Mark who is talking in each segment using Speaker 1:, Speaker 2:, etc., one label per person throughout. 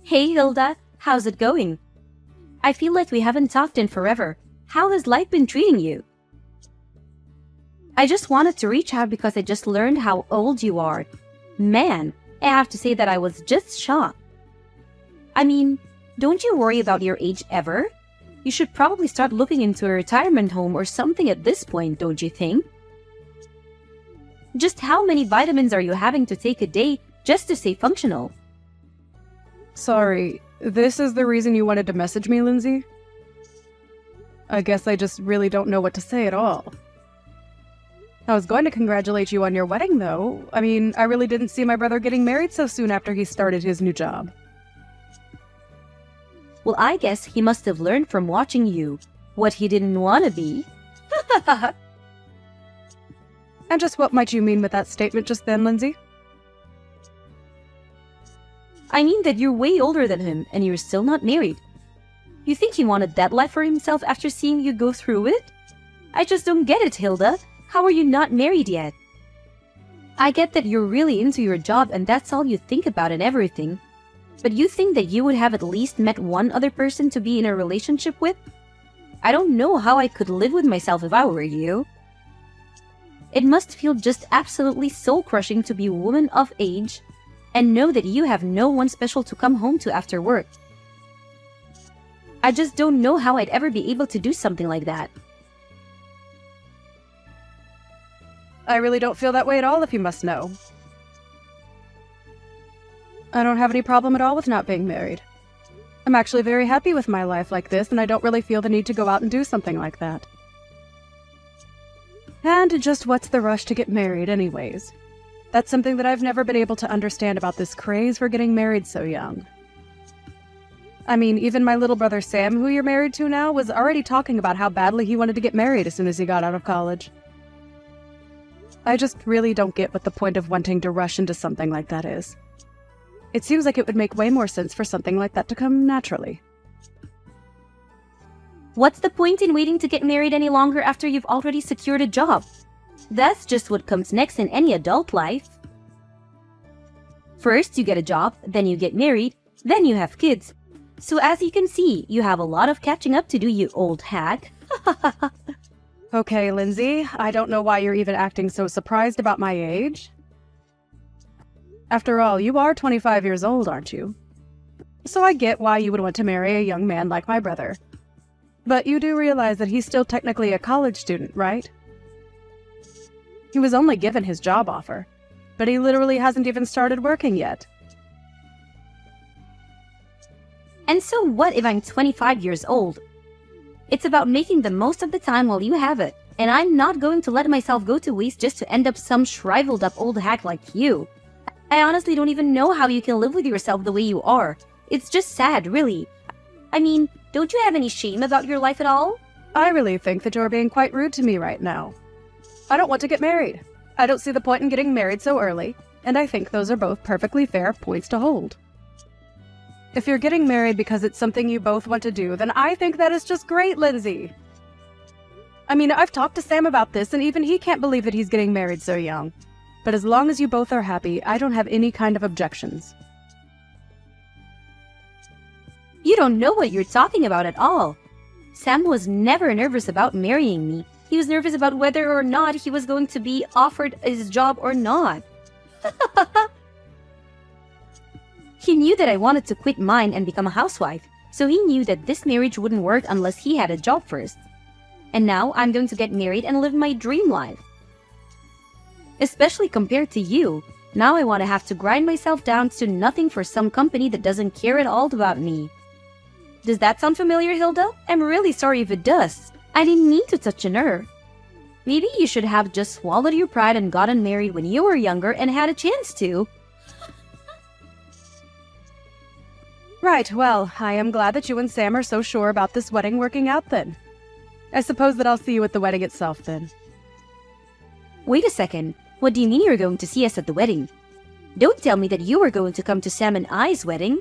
Speaker 1: Hey Hilda, how's it going? I feel like we haven't talked in forever. How has life been treating you? I just wanted to reach out because I just learned how old you are. Man, I have to say that I was just shocked. I mean, don't you worry about your age ever? You should probably start looking into a retirement home or something at this point, don't you think? Just how many vitamins are you having to take a day just to stay functional?
Speaker 2: Sorry, this is the reason you wanted to message me, Lindsay? I guess I just really don't know what to say at all. I was going to congratulate you on your wedding, though. I mean, I really didn't see my brother getting married so soon after he started his new job.
Speaker 1: Well, I guess he must have learned from watching you what he didn't want to be.
Speaker 2: And just what might you mean with that statement just then, Lindsay?
Speaker 1: I mean that you're way older than him and you're still not married. You think he wanted that life for himself after seeing you go through it? I just don't get it, Hilda. How are you not married yet? I get that you're really into your job and that's all you think about and everything. But you think that you would have at least met one other person to be in a relationship with? I don't know how I could live with myself if I were you. It must feel just absolutely soul-crushing to be a woman of age and know that you have no one special to come home to after work. I just don't know how I'd ever be able to do something like that.
Speaker 2: I really don't feel that way at all, if you must know. I don't have any problem at all with not being married. I'm actually very happy with my life like this, and I don't really feel the need to go out and do something like that. And just what's the rush to get married anyways? That's something that I've never been able to understand about this craze for getting married so young. I mean, even my little brother Sam, who you're married to now, was already talking about how badly he wanted to get married as soon as he got out of college. I just really don't get what the point of wanting to rush into something like that is. It seems like it would make way more sense for something like that to come naturally.
Speaker 1: What's the point in waiting to get married any longer after you've already secured a job? That's just what comes next in any adult life. First, you get a job, then you get married, then you have kids. So as you can see, you have a lot of catching up to do, you old hag.
Speaker 2: Okay, Lindsay, I don't know why you're even acting so surprised about my age. After all, you are 25 years old, aren't you? So I get why you would want to marry a young man like my brother. But you do realize that he's still technically a college student, right? He was only given his job offer, but he literally hasn't even started working yet.
Speaker 1: And so what if I'm 25 years old? It's about making the most of the time while you have it, and I'm not going to let myself go to waste just to end up some shriveled up old hack like you. I honestly don't even know how you can live with yourself the way you are. It's just sad, really. I mean, don't you have any shame about your life at all?
Speaker 2: I really think that you're being quite rude to me right now. I don't want to get married. I don't see the point in getting married so early, and I think those are both perfectly fair points to hold. If you're getting married because it's something you both want to do, then I think that is just great, Lindsay. I mean, I've talked to Sam about this, and even he can't believe that he's getting married so young. But as long as you both are happy, I don't have any kind of objections.
Speaker 1: You don't know what you're talking about at all. Sam was never nervous about marrying me. He was nervous about whether or not he was going to be offered his job or not. He knew that I wanted to quit mine and become a housewife, so he knew that this marriage wouldn't work unless he had a job first. And now I'm going to get married and live my dream life. Especially compared to you, now I want to have to grind myself down to nothing for some company that doesn't care at all about me. Does that sound familiar, Hilda? I'm really sorry if it does. I didn't mean to touch a nerve. Maybe you should have just swallowed your pride and gotten married when you were younger and had a chance to.
Speaker 2: Right, well, I am glad that you and Sam are so sure about this wedding working out then. I suppose that I'll see you at the wedding itself then.
Speaker 1: Wait a second. What do you mean you're going to see us at the wedding? Don't tell me that you were going to come to Sam and I's wedding.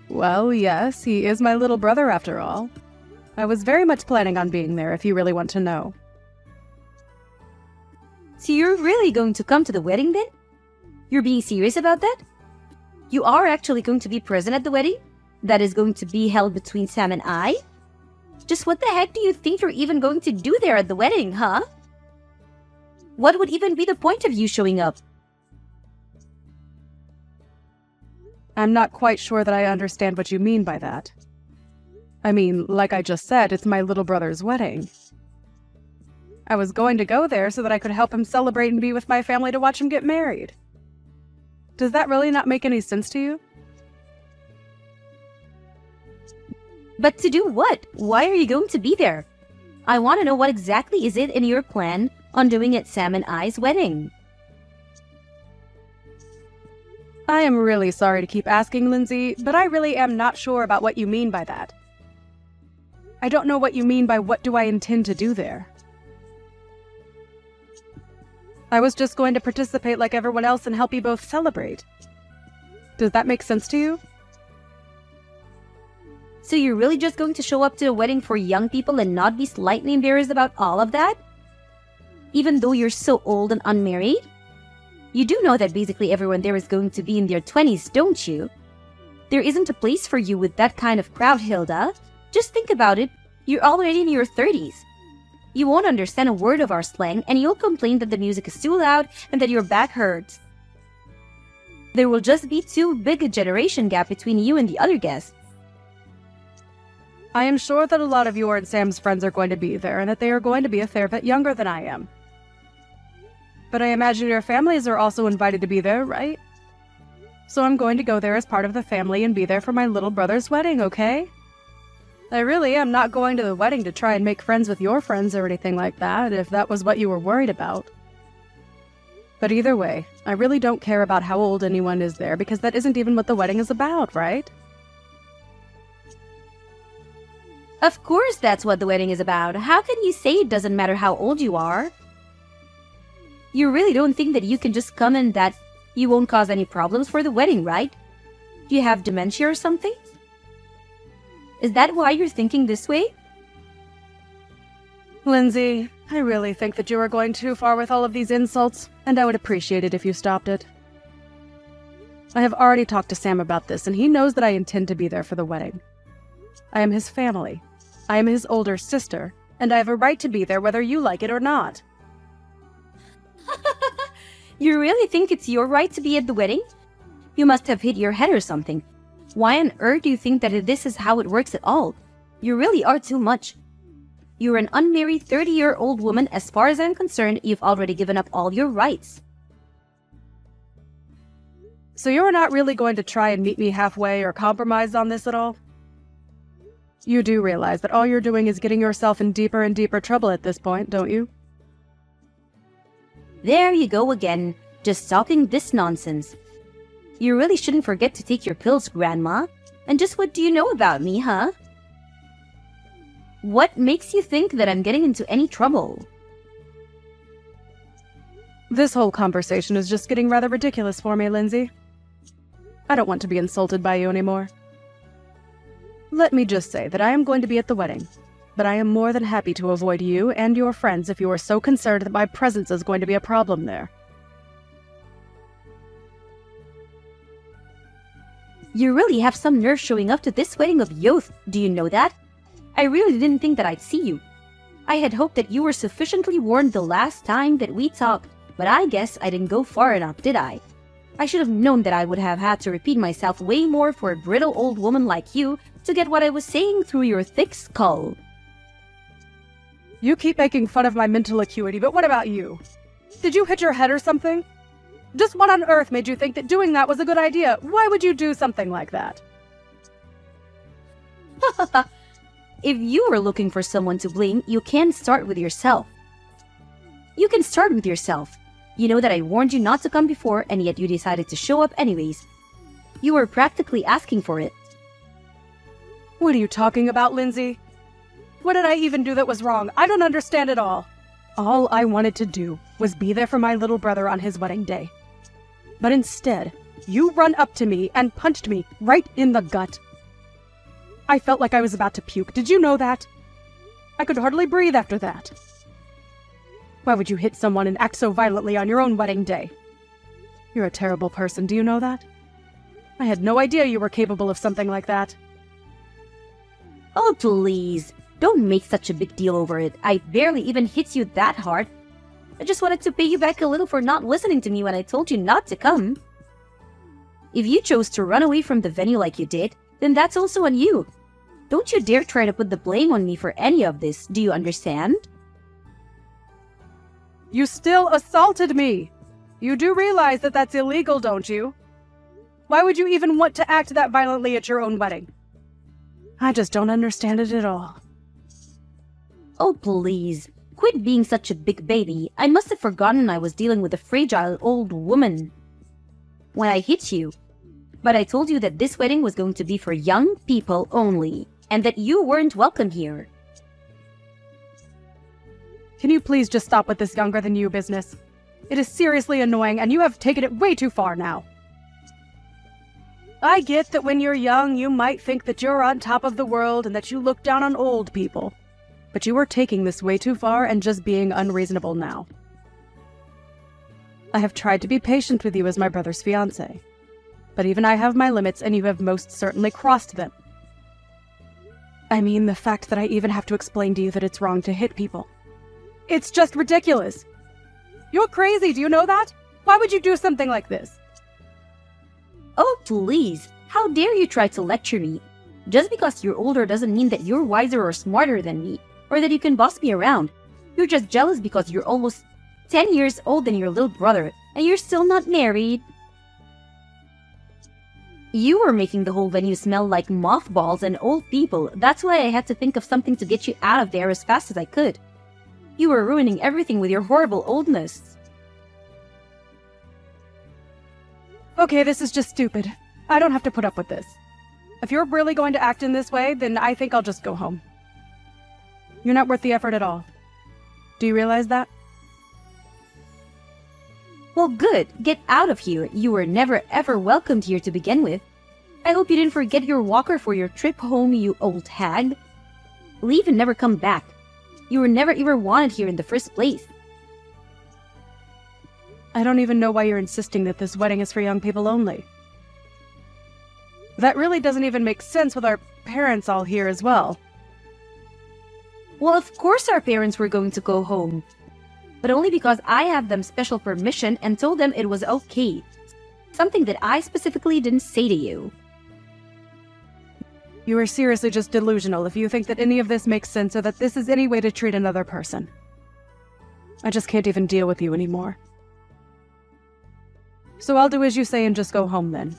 Speaker 2: Well, yes, he is my little brother after all. I was very much planning on being there if you really want to know.
Speaker 1: So you're really going to come to the wedding then? You're being serious about that? You are actually going to be present at the wedding? That is going to be held between Sam and I? Just what the heck do you think you're even going to do there at the wedding, huh? What would even be the point of you showing up?
Speaker 2: I'm not quite sure that I understand what you mean by that. I mean, like I just said, it's my little brother's wedding. I was going to go there so that I could help him celebrate and be with my family to watch him get married. Does that really not make any sense to you?
Speaker 1: But to do what? Why are you going to be there? I want to know what exactly is it in your plan on doing at Sam and I's wedding.
Speaker 2: I am really sorry to keep asking, Lindsay, but I really am not sure about what you mean by that. I don't know what you mean by what do I intend to do there. I was just going to participate like everyone else and help you both celebrate. Does that make sense to you?
Speaker 1: So you're really just going to show up to a wedding for young people and not be slightly embarrassed about all of that? Even though you're so old and unmarried? You do know that basically everyone there is going to be in their 20s, don't you? There isn't a place for you with that kind of crowd, Hilda. Just think about it. You're already in your 30s. You won't understand a word of our slang, and you'll complain that the music is too loud and that your back hurts. There will just be too big a generation gap between you and the other guests.
Speaker 2: I am sure that a lot of your and Sam's friends are going to be there and that they are going to be a fair bit younger than I am. But I imagine your families are also invited to be there, right? So I'm going to go there as part of the family and be there for my little brother's wedding, okay? I really am not going to the wedding to try and make friends with your friends or anything like that, if that was what you were worried about. But either way, I really don't care about how old anyone is there because that isn't even what the wedding is about, right?
Speaker 1: Of course that's what the wedding is about. How can you say it doesn't matter how old you are? You really don't think that you can just come and that you won't cause any problems for the wedding, right? Do you have dementia or something? Is that why you're thinking this way?
Speaker 2: Lindsay, I really think that you are going too far with all of these insults, and I would appreciate it if you stopped it. I have already talked to Sam about this, and he knows that I intend to be there for the wedding. I am his family. I am his older sister, and I have a right to be there whether you like it or not.
Speaker 1: You really think it's your right to be at the wedding? You must have hit your head or something. Why on earth do you think that this is how it works at all? You really are too much. You're an unmarried 30-year-old woman. As far as I'm concerned, you've already given up all your rights.
Speaker 2: So you're not really going to try and meet me halfway or compromise on this at all? You do realize that all you're doing is getting yourself in deeper and deeper trouble at this point, don't you?
Speaker 1: There you go again, just talking this nonsense. You really shouldn't forget to take your pills, Grandma. And just what do you know about me, huh? What makes you think that I'm getting into any trouble?
Speaker 2: This whole conversation is just getting rather ridiculous for me, Lindsay. I don't want to be insulted by you anymore. Let me just say that I am going to be at the wedding, but I am more than happy to avoid you and your friends if you are so concerned that my presence is going to be a problem there.
Speaker 1: You really have some nerve showing up to this wedding of youth, do you know that? I really didn't think that I'd see you. I had hoped that you were sufficiently warned the last time that we talked, but I guess I didn't go far enough, did I? I should have known that I would have had to repeat myself way more for a brittle old woman like you to get what I was saying through your thick skull.
Speaker 2: You keep making fun of my mental acuity, but what about you? Did you hit your head or something? Just what on earth made you think that doing that was a good idea? Why would you do something like that?
Speaker 1: If you were looking for someone to blame, you can start with yourself. You can start with yourself. You know that I warned you not to come before, and yet you decided to show up anyways. You were practically asking for it.
Speaker 2: What are you talking about, Lindsay? What did I even do that was wrong? I don't understand at all. All I wanted to do was be there for my little brother on his wedding day. But instead, you run up to me and punched me right in the gut. I felt like I was about to puke. Did you know that? I could hardly breathe after that. Why would you hit someone and act so violently on your own wedding day? You're a terrible person, do you know that? I had no idea you were capable of something like that.
Speaker 1: Oh, please. Don't make such a big deal over it. I barely even hit you that hard. I just wanted to pay you back a little for not listening to me when I told you not to come. If you chose to run away from the venue like you did, then that's also on you. Don't you dare try to put the blame on me for any of this, do you understand?
Speaker 2: You still assaulted me! You do realize that that's illegal, don't you? Why would you even want to act that violently at your own wedding? I just don't understand it at all.
Speaker 1: Oh, please. Quit being such a big baby. I must have forgotten I was dealing with a fragile old woman when I hit you. But I told you that this wedding was going to be for young people only, and that you weren't welcome here.
Speaker 2: Can you please just stop with this younger than you business? It is seriously annoying, and you have taken it way too far now. I get that when you're young, you might think that you're on top of the world and that you look down on old people. But you are taking this way too far and just being unreasonable now. I have tried to be patient with you as my brother's fiancé. But even I have my limits, and you have most certainly crossed them. I mean, the fact that I even have to explain to you that it's wrong to hit people. It's just ridiculous. You're crazy, do you know that? Why would you do something like this?
Speaker 1: Oh, please. How dare you try to lecture me? Just because you're older doesn't mean that you're wiser or smarter than me, or that you can boss me around. You're just jealous because you're almost 10 years older than your little brother, and you're still not married. You were making the whole venue smell like mothballs and old people. That's why I had to think of something to get you out of there as fast as I could. You were ruining everything with your horrible oldness.
Speaker 2: Okay, this is just stupid. I don't have to put up with this. If you're really going to act in this way, then I think I'll just go home. You're not worth the effort at all. Do you realize that?
Speaker 1: Well, good. Get out of here. You were never ever welcomed here to begin with. I hope you didn't forget your walker for your trip home, you old hag. Leave and never come back. You were never even wanted here in the first place.
Speaker 2: I don't even know why you're insisting that this wedding is for young people only. That really doesn't even make sense with our parents all here as well.
Speaker 1: Well, of course our parents were going to go home. But only because I have them special permission and told them it was okay. Something that I specifically didn't say to you.
Speaker 2: You are seriously just delusional if you think that any of this makes sense or that this is any way to treat another person. I just can't even deal with you anymore. So I'll do as you say and just go home then.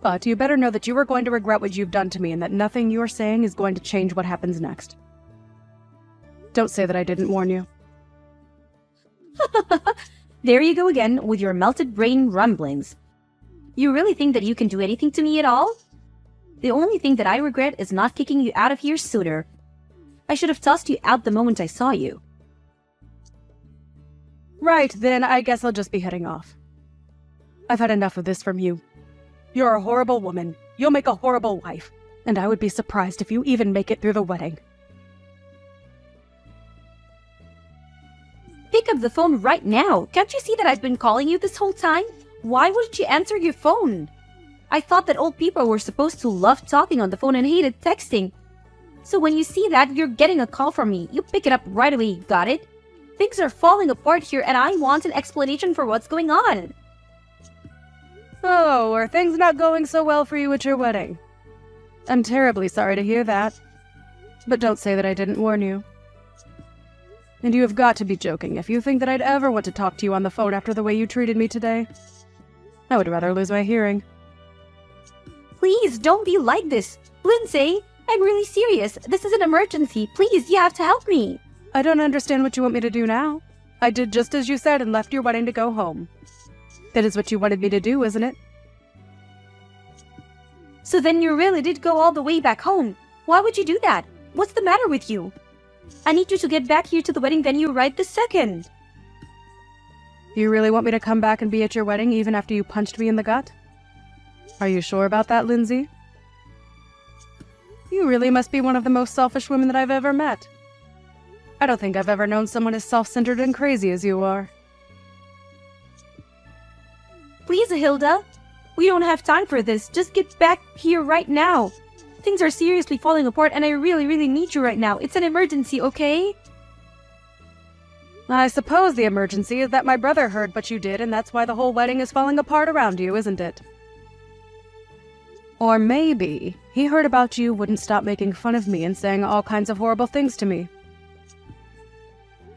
Speaker 2: But you better know that you are going to regret what you've done to me and that nothing you're saying is going to change what happens next. Don't say that I didn't warn you.
Speaker 1: There you go again with your melted brain rumblings. You really think that you can do anything to me at all? The only thing that I regret is not kicking you out of here sooner. I should have tossed you out the moment I saw you.
Speaker 2: Right, then I guess I'll just be heading off. I've had enough of this from you. You're a horrible woman. You'll make a horrible wife. And I would be surprised if you even make it through the wedding.
Speaker 1: Pick up the phone right now. Can't you see that I've been calling you this whole time? Why wouldn't you answer your phone? I thought that old people were supposed to love talking on the phone and hated texting. So when you see that you're getting a call from me, you pick it up right away, got it? Things are falling apart here and I want an explanation for what's going on.
Speaker 2: Oh, are things not going so well for you at your wedding? I'm terribly sorry to hear that. But don't say that I didn't warn you. And you have got to be joking if you think that I'd ever want to talk to you on the phone after the way you treated me today. I would rather lose my hearing.
Speaker 1: Please, don't be like this. Lindsay, I'm really serious. This is an emergency. Please, you have to help me.
Speaker 2: I don't understand what you want me to do now. I did just as you said and left your wedding to go home. That is what you wanted me to do, isn't it?
Speaker 1: So then you really did go all the way back home. Why would you do that? What's the matter with you? I need you to get back here to the wedding venue right this second.
Speaker 2: You really want me to come back and be at your wedding even after you punched me in the gut? Are you sure about that, Lindsay? You really must be one of the most selfish women that I've ever met. I don't think I've ever known someone as self-centered and crazy as you are.
Speaker 1: Please, Hilda. We don't have time for this. Just get back here right now. Things are seriously falling apart and I really, really need you right now. It's an emergency, okay?
Speaker 2: I suppose the emergency is that my brother heard what you did, and that's why the whole wedding is falling apart around you, isn't it? Or maybe he heard about you wouldn't stop making fun of me and saying all kinds of horrible things to me.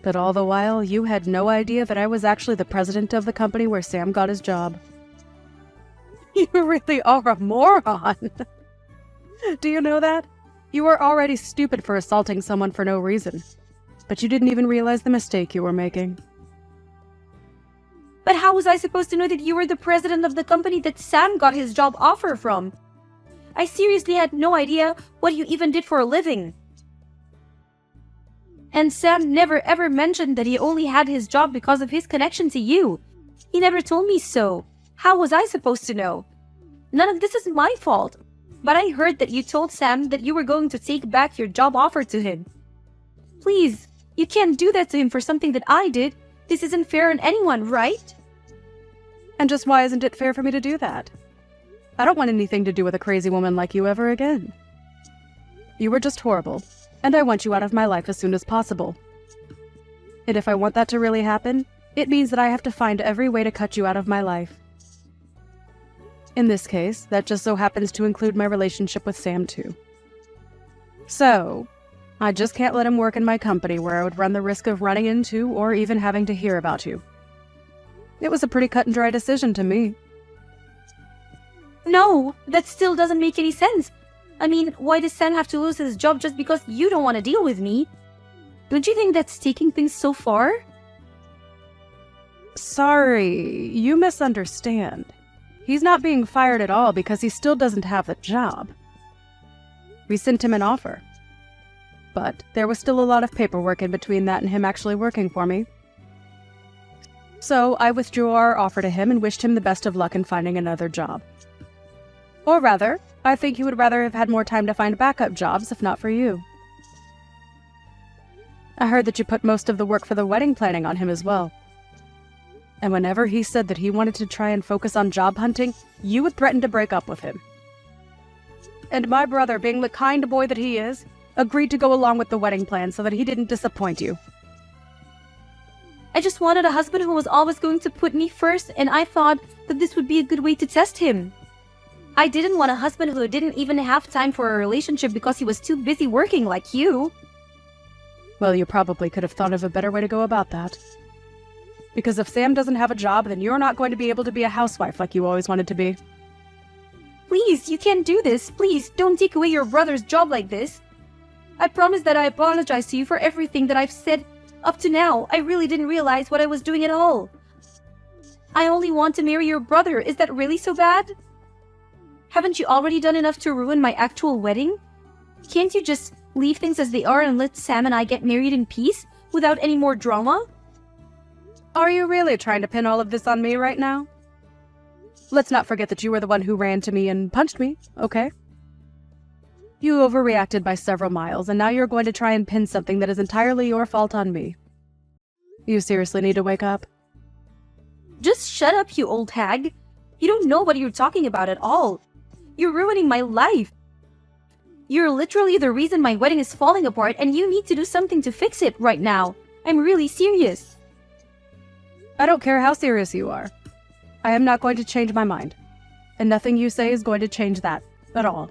Speaker 2: But all the while, you had no idea that I was actually the president of the company where Sam got his job. You really are a moron! Do you know that? You were already stupid for assaulting someone for no reason. But you didn't even realize the mistake you were making.
Speaker 1: But how was I supposed to know that you were the president of the company that Sam got his job offer from? I seriously had no idea what you even did for a living. And Sam never ever mentioned that he only had his job because of his connection to you. He never told me so. How was I supposed to know? None of this is my fault. But I heard that you told Sam that you were going to take back your job offer to him. Please, you can't do that to him for something that I did. This isn't fair on anyone, right?
Speaker 2: And just why isn't it fair for me to do that? I don't want anything to do with a crazy woman like you ever again. You were just horrible, and I want you out of my life as soon as possible. And if I want that to really happen, it means that I have to find every way to cut you out of my life. In this case, that just so happens to include my relationship with Sam too. So, I just can't let him work in my company where I would run the risk of running into or even having to hear about you. It was a pretty cut and dry decision to me.
Speaker 1: No, that still doesn't make any sense. I mean, why does Sam have to lose his job just because you don't want to deal with me? Don't you think that's taking things so far?
Speaker 2: Sorry, you misunderstand. He's not being fired at all because he still doesn't have the job. We sent him an offer. But there was still a lot of paperwork in between that and him actually working for me. So I withdrew our offer to him and wished him the best of luck in finding another job. Or rather, I think he would rather have had more time to find backup jobs if not for you. I heard that you put most of the work for the wedding planning on him as well. And whenever he said that he wanted to try and focus on job hunting, you would threaten to break up with him. And my brother, being the kind boy that he is, agreed to go along with the wedding plan so that he didn't disappoint you.
Speaker 1: I just wanted a husband who was always going to put me first, and I thought that this would be a good way to test him. I didn't want a husband who didn't even have time for a relationship because he was too busy working like you.
Speaker 2: Well, you probably could have thought of a better way to go about that. Because if Sam doesn't have a job, then you're not going to be able to be a housewife like you always wanted to be.
Speaker 1: Please, you can't do this. Please, don't take away your brother's job like this. I promise that I apologize to you for everything that I've said up to now. I really didn't realize what I was doing at all. I only want to marry your brother. Is that really so bad? Haven't you already done enough to ruin my actual wedding? Can't you just leave things as they are and let Sam and I get married in peace without any more drama?
Speaker 2: Are you really trying to pin all of this on me right now? Let's not forget that you were the one who ran to me and punched me, okay? You overreacted by several miles, and now you're going to try and pin something that is entirely your fault on me. You seriously need to wake up.
Speaker 1: Just shut up, you old hag. You don't know what you're talking about at all. You're ruining my life. You're literally the reason my wedding is falling apart, and you need to do something to fix it right now. I'm really serious.
Speaker 2: I don't care how serious you are. I am not going to change my mind. And nothing you say is going to change that at all.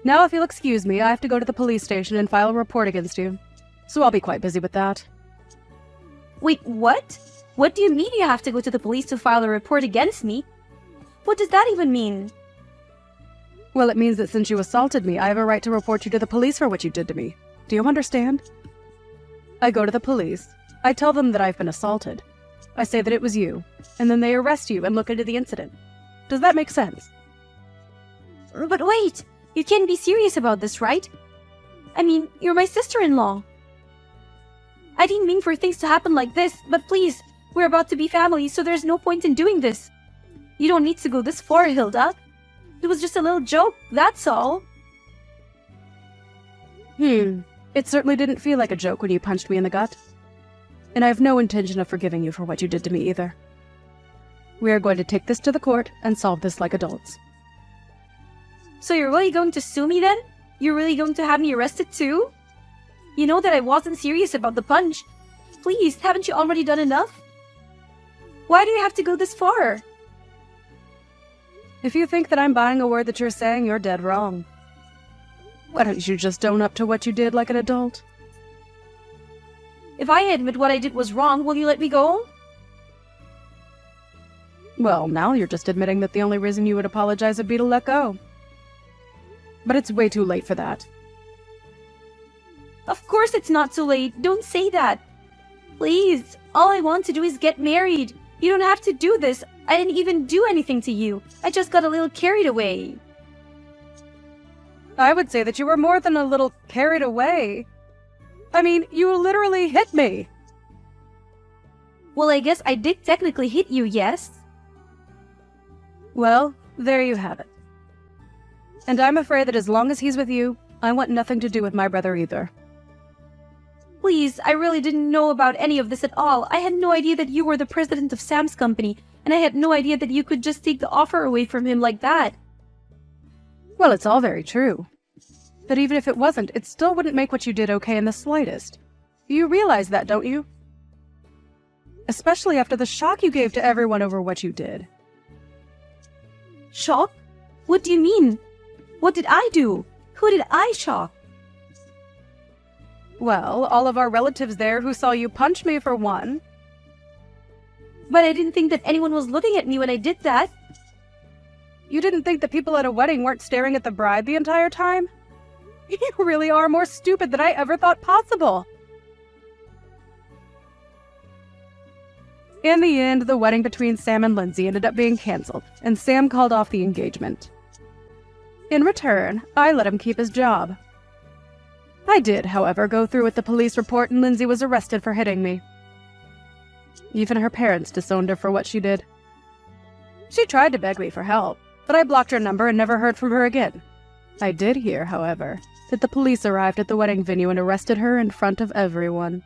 Speaker 2: Now, if you'll excuse me, I have to go to the police station and file a report against you. So I'll be quite busy with that.
Speaker 1: Wait, what? What do you mean you have to go to the police to file a report against me? What does that even mean?
Speaker 2: Well, it means that since you assaulted me, I have a right to report you to the police for what you did to me. Do you understand? I go to the police. I tell them that I've been assaulted. I say that it was you, and then they arrest you and look into the incident. Does that make sense?
Speaker 1: But wait! You can't be serious about this, right? I mean, you're my sister-in-law. I didn't mean for things to happen like this, but please, we're about to be family, so there's no point in doing this. You don't need to go this far, Hilda. It was just a little joke, that's all.
Speaker 2: It certainly didn't feel like a joke when you punched me in the gut. And I have no intention of forgiving you for what you did to me either. We are going to take this to the court and solve this like adults.
Speaker 1: So you're really going to sue me then? You're really going to have me arrested too? You know that I wasn't serious about the punch. Please, haven't you already done enough? Why do you have to go this far?
Speaker 2: If you think that I'm buying a word that you're saying, you're dead wrong. Why don't you just own up to what you did like an adult?
Speaker 1: If I admit what I did was wrong, will you let me go?
Speaker 2: Well, now you're just admitting that the only reason you would apologize would be to let go. But it's way too late for that.
Speaker 1: Of course it's not too late. Don't say that. Please, all I want to do is get married. You don't have to do this. I didn't even do anything to you. I just got a little carried away.
Speaker 2: I would say that you were more than a little carried away. I mean, you literally hit me.
Speaker 1: Well, I guess I did technically hit you, yes?
Speaker 2: Well, there you have it. And I'm afraid that as long as he's with you, I want nothing to do with my brother either.
Speaker 1: Please, I really didn't know about any of this at all. I had no idea that you were the president of Sam's company, and I had no idea that you could just take the offer away from him like that.
Speaker 2: Well, it's all very true. But even if it wasn't, it still wouldn't make what you did okay in the slightest. You realize that, don't you? Especially after the shock you gave to everyone over what you did.
Speaker 1: Shock? What do you mean? What did I do? Who did I shock?
Speaker 2: Well, all of our relatives there who saw you punch me for one.
Speaker 1: But I didn't think that anyone was looking at me when I did that.
Speaker 2: You didn't think that people at a wedding weren't staring at the bride the entire time? You really are more stupid than I ever thought possible. In the end, the wedding between Sam and Lindsay ended up being canceled, and Sam called off the engagement. In return, I let him keep his job. I did, however, go through with the police report, and Lindsay was arrested for hitting me. Even her parents disowned her for what she did. She tried to beg me for help, but I blocked her number and never heard from her again. I did hear, however, that the police arrived at the wedding venue and arrested her in front of everyone.